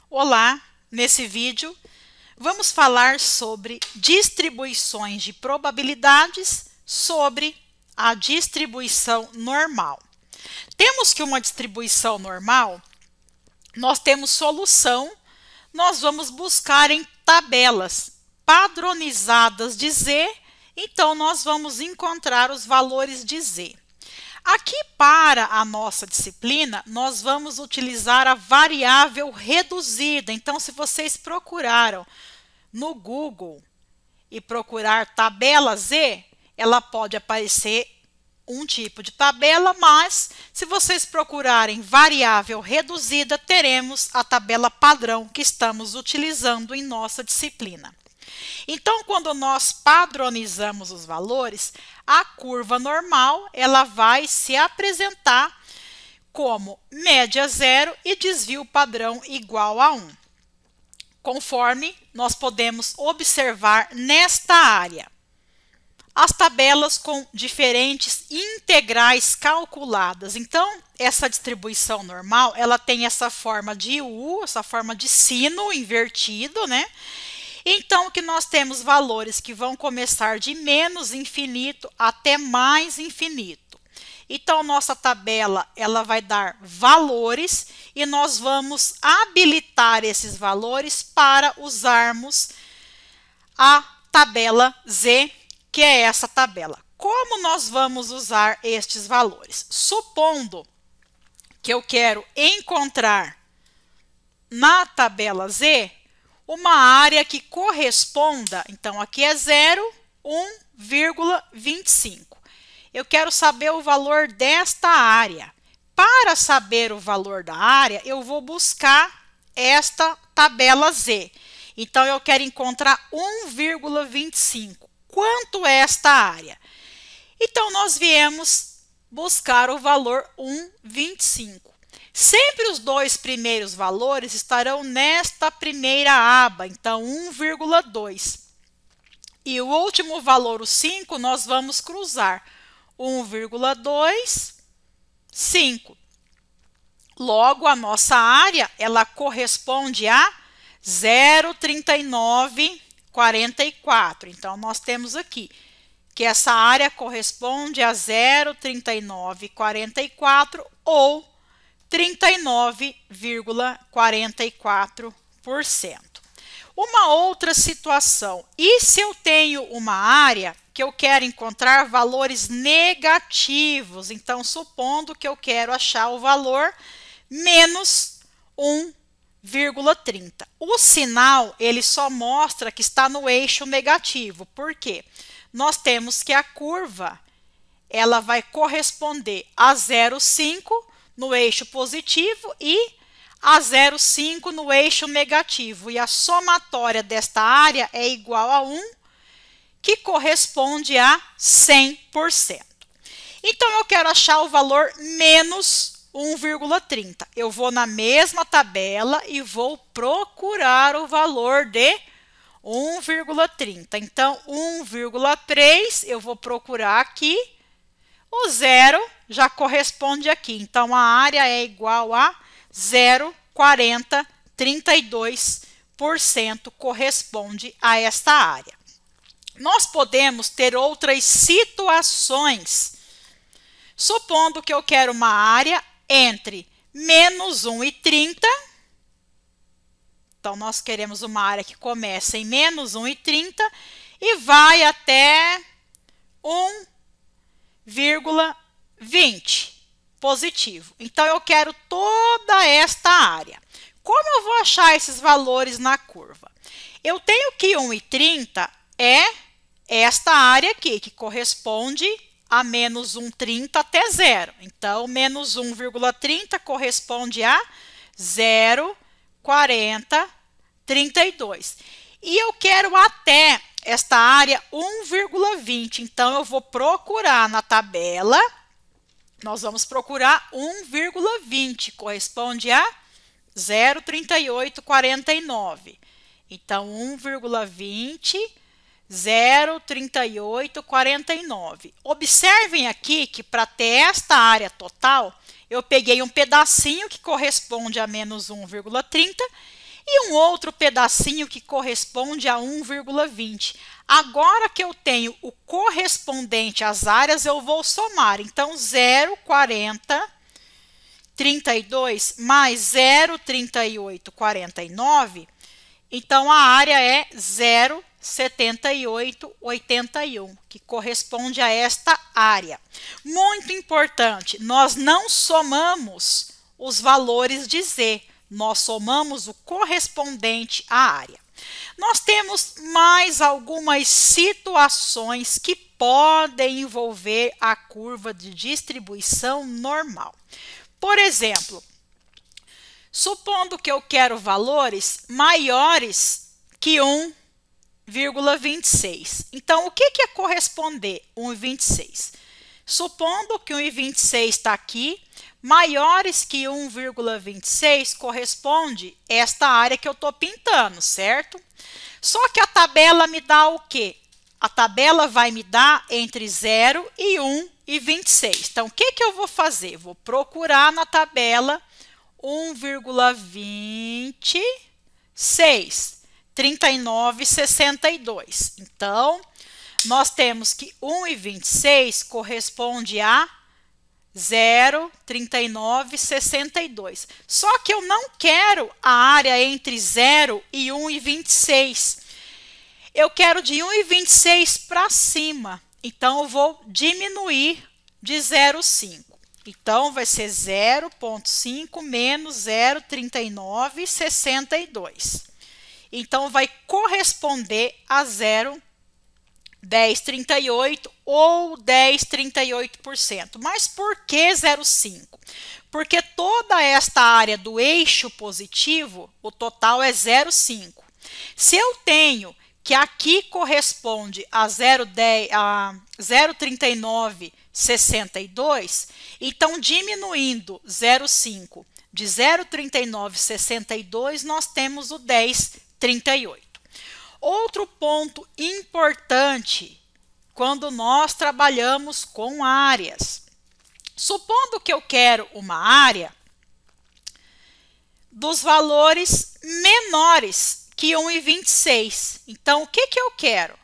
Olá, nesse vídeo vamos falar sobre distribuições de probabilidades sobre a distribuição normal. Temos que uma distribuição normal, nós temos solução, nós vamos buscar em tabelas padronizadas de Z, então nós vamos encontrar os valores de Z. Aqui para a nossa disciplina, nós vamos utilizar a variável reduzida. Então, se vocês procuraram no Google e procurar tabela Z, ela pode aparecer um tipo de tabela, mas se vocês procurarem variável reduzida, teremos a tabela padrão que estamos utilizando em nossa disciplina. Então, quando nós padronizamos os valores, a curva normal ela vai se apresentar como média zero e desvio padrão igual a 1, conforme nós podemos observar nesta área. As tabelas com diferentes integrais calculadas. Então, essa distribuição normal, ela tem essa forma de U, essa forma de sino invertido, né? Então, que nós temos valores que vão começar de menos infinito até mais infinito. Então, nossa tabela, ela vai dar valores e nós vamos habilitar esses valores para usarmos a tabela Z, que é essa tabela. Como nós vamos usar estes valores? Supondo que eu quero encontrar na tabela Z uma área que corresponda, então aqui é 0, 1,25. Eu quero saber o valor desta área. Para saber o valor da área, eu vou buscar esta tabela Z. Então, eu quero encontrar 1,25. Quanto é esta área? Então, nós viemos buscar o valor 1,25. Sempre os dois primeiros valores estarão nesta primeira aba, então 1,2. E o último valor, o 5, nós vamos cruzar 1,2, 5. Logo, a nossa área, ela corresponde a 0,3944. Então, nós temos aqui que essa área corresponde a 0,3944 ou 39,44%. Uma outra situação, e se eu tenho uma área que eu quero encontrar valores negativos, então supondo que eu quero achar o valor menos 1,30. O sinal, ele só mostra que está no eixo negativo, por quê? Nós temos que a curva, ela vai corresponder a 0,5 no eixo positivo e a 0,5 no eixo negativo. E a somatória desta área é igual a 1, que corresponde a 100%. Então, eu quero achar o valor menos 1,30. Eu vou na mesma tabela e vou procurar o valor de 1,30. Então, 1,3 eu vou procurar aqui. O 0 já corresponde aqui. Então, a área é igual a 0,4032% corresponde a esta área. Nós podemos ter outras situações. Supondo que eu quero uma área entre menos 1,30. Então, nós queremos uma área que começa em menos 1,30 e vai até 1,20 positivo. Então, eu quero toda esta área. Como eu vou achar esses valores na curva? Eu tenho que 1,30 é esta área aqui, que corresponde a menos 1,30 até 0. Então, menos 1,30 corresponde a 0,4032. E eu quero até esta área 1,20. Então, eu vou procurar na tabela, nós vamos procurar 1,20, corresponde a 0,3849. Então, 1,20, 0,3849. Observem aqui que para ter esta área total, eu peguei um pedacinho que corresponde a menos 1,30 e um outro pedacinho que corresponde a 1,20. Agora que eu tenho o correspondente às áreas, eu vou somar. Então, 0,4032 mais 0,3849. Então, a área é 0,7881, que corresponde a esta área. Muito importante, nós não somamos os valores de Z, nós somamos o correspondente à área. Nós temos mais algumas situações que podem envolver a curva de distribuição normal. Por exemplo, supondo que eu quero valores maiores que 1,26. Então, o que é corresponder 1,26? Supondo que 1,26 está aqui, maiores que 1,26 corresponde esta área que eu estou pintando, certo? Só que a tabela me dá o quê? A tabela vai me dar entre 0 e 1,26. Então, o que eu vou fazer? Vou procurar na tabela 1,26, 39,62. Então, nós temos que 1,26 corresponde a 0,3962. Só que eu não quero a área entre 0 e 1,26. Eu quero de 1,26 para cima. Então, eu vou diminuir de 0,5. Então, vai ser 0,5 menos 0,3962. Então, vai corresponder a 0,1038 ou 10,38%. Mas por que 0,5? Porque toda esta área do eixo positivo, o total é 0,5. Se eu tenho que aqui corresponde a 0,3962, então diminuindo 0,5 de 0,3962, nós temos o 10,38. Outro ponto importante quando nós trabalhamos com áreas. Supondo que eu quero uma área dos valores menores que 1,26. Então, o que eu quero?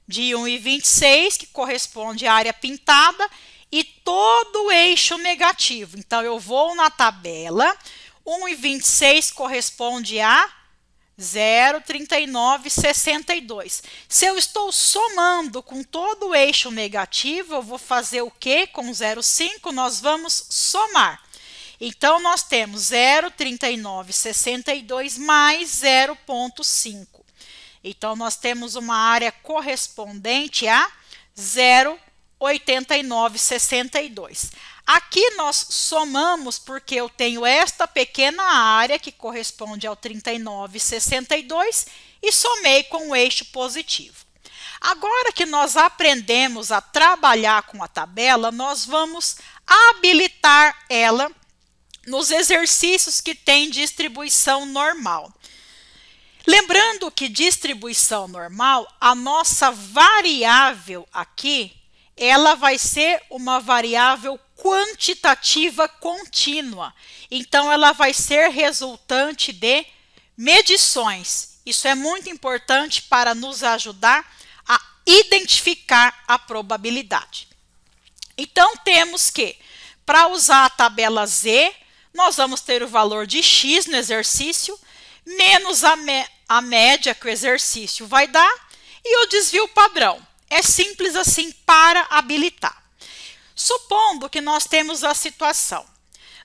De 1,26, que corresponde à área pintada, e todo o eixo negativo. Então, eu vou na tabela, 1,26 corresponde a 0,3962. Se eu estou somando com todo o eixo negativo, eu vou fazer o quê? Com 0,5, nós vamos somar. Então, nós temos 0,3962 mais 0,5. Então, nós temos uma área correspondente a 0,8962. Aqui nós somamos porque eu tenho esta pequena área que corresponde ao 39,62 e somei com o eixo positivo. Agora que nós aprendemos a trabalhar com a tabela, nós vamos habilitar ela nos exercícios que têm distribuição normal. Lembrando que distribuição normal, a nossa variável aqui, ela vai ser uma variável quantitativa contínua. Então, ela vai ser resultante de medições. Isso é muito importante para nos ajudar a identificar a probabilidade. Então, temos que, para usar a tabela Z, nós vamos ter o valor de x no exercício, menos a média que o exercício vai dar e o desvio padrão. É simples assim para habilitar. Supondo que nós temos a situação.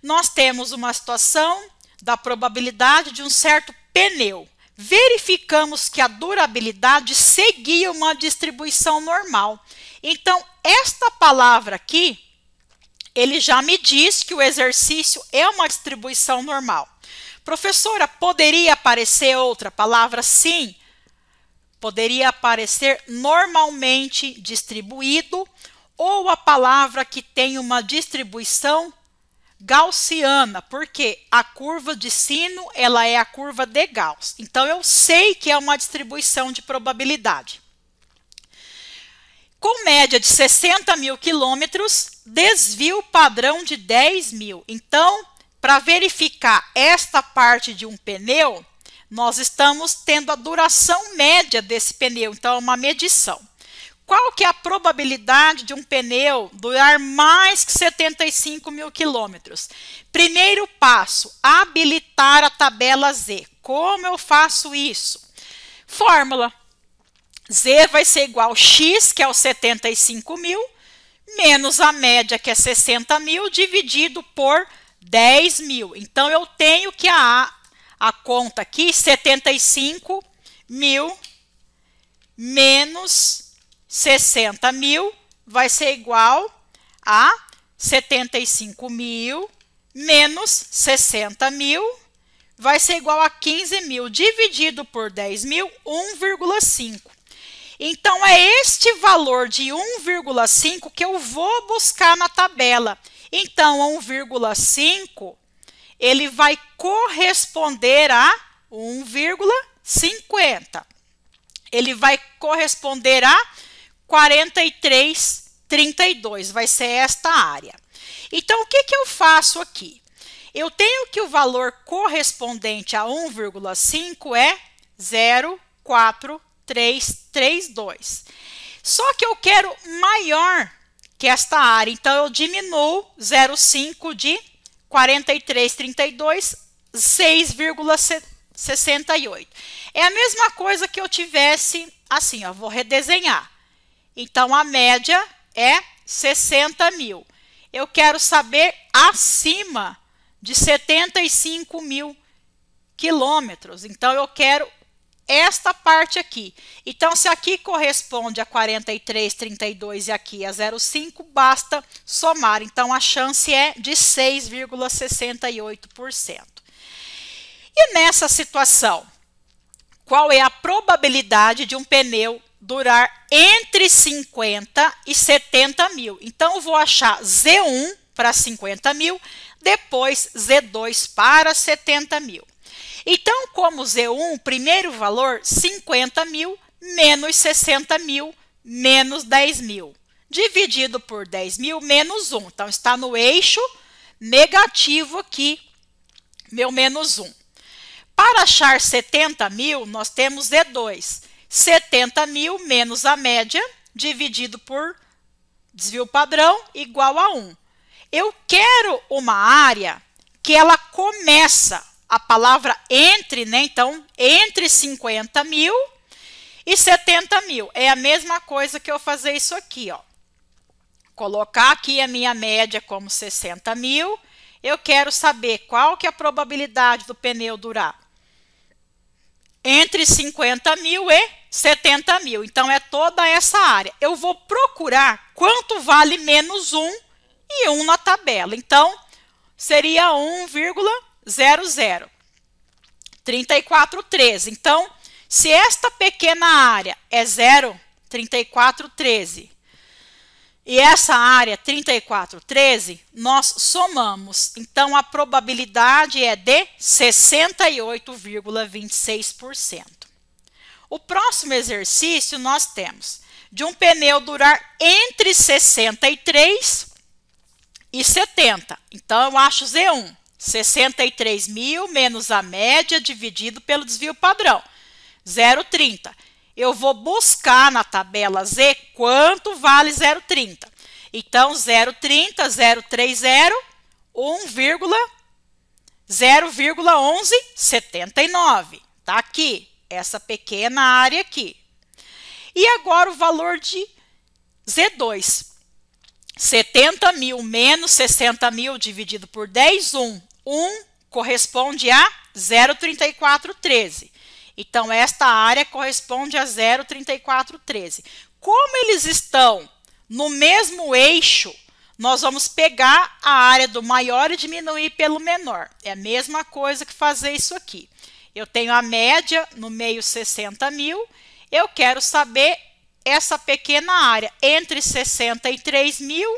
Nós temos uma situação da probabilidade de um certo pneu. Verificamos que a durabilidade seguia uma distribuição normal. Então, esta palavra aqui, ele já me diz que o exercício é uma distribuição normal. Professora, poderia aparecer outra palavra? Sim. Poderia aparecer normalmente distribuído ou a palavra que tem uma distribuição gaussiana, porque a curva de sino, ela é a curva de Gauss. Então, eu sei que é uma distribuição de probabilidade. Com média de 60 mil quilômetros, desvio padrão de 10 mil. Então, para verificar esta parte de um pneu, nós estamos tendo a duração média desse pneu, então é uma medição. Qual que é a probabilidade de um pneu durar mais que 75 mil quilômetros? Primeiro passo, habilitar a tabela Z. Como eu faço isso? Fórmula. Z vai ser igual a X, que é os 75 mil, menos a média, que é 60 mil, dividido por 10 mil. Então, eu tenho que a conta aqui, 75 mil menos 60 mil vai ser igual a 75 mil menos 60 mil vai ser igual a 15 mil dividido por 10 mil, 1,5. Então, é este valor de 1,5 que eu vou buscar na tabela. Então, 1,5 ele vai corresponder a 1,50. Ele vai corresponder a 43,32, vai ser esta área. Então, o que eu faço aqui? Eu tenho que o valor correspondente a 1,5 é 0,4332. Só que eu quero maior que esta área, então eu diminuo 0,5 de 43,32, 6,68. É a mesma coisa que eu tivesse assim, ó, vou redesenhar. Então, a média é 60 mil. Eu quero saber acima de 75 mil quilômetros. Então, eu quero esta parte aqui. Então, se aqui corresponde a 43,32 e aqui a 0,5, basta somar. Então, a chance é de 6,68%. E nessa situação, qual é a probabilidade de um pneu durar entre 50 e 70 mil? Então, eu vou achar Z1 para 50 mil, depois Z2 para 70 mil. Então, como Z1, primeiro valor, 50 mil menos 60 mil menos 10 mil. Dividido por 10 mil menos 1. Então, está no eixo negativo aqui, meu menos 1. Para achar 70 mil, nós temos Z2. 70 mil menos a média, dividido por desvio padrão, igual a 1. Eu quero uma área que ela começa, a palavra entre, né? Então, entre 50 mil e 70 mil. É a mesma coisa que eu fazer isso aqui, ó. Colocar aqui a minha média como 60 mil. Eu quero saber qual que é a probabilidade do pneu durar entre 50 mil e 70 mil. Então, é toda essa área. Eu vou procurar quanto vale menos 1 e 1 na tabela. Então, seria 1,00. 3413. Então, se esta pequena área é 0,3413 e essa área 3413, nós somamos. Então, a probabilidade é de 68,26%. O próximo exercício nós temos de um pneu durar entre 63 e 70. Então, eu acho Z1. 63 mil menos a média dividido pelo desvio padrão, 0,30. Eu vou buscar na tabela Z quanto vale 0,30. Então, 0,30, 0,30, 0,1179. Tá aqui, essa pequena área aqui. E agora o valor de Z2. 70 mil menos 60 mil dividido por 10, 1 corresponde a 0,3413. Então, esta área corresponde a 0,3413. Como eles estão no mesmo eixo, nós vamos pegar a área do maior e diminuir pelo menor. É a mesma coisa que fazer isso aqui. Eu tenho a média no meio 60 mil. Eu quero saber essa pequena área entre 63 mil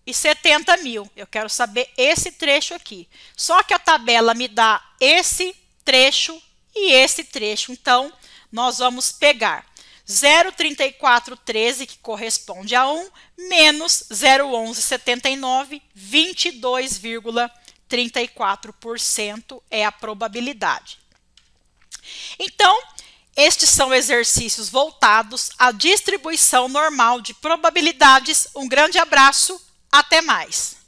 e 70 mil. Eu quero saber esse trecho aqui. Só que a tabela me dá esse trecho e esse trecho. Então, nós vamos pegar 0,3413, que corresponde a 1, menos 0,1179, 22,32. 34% é a probabilidade. Então, estes são exercícios voltados à distribuição normal de probabilidades. Um grande abraço, até mais!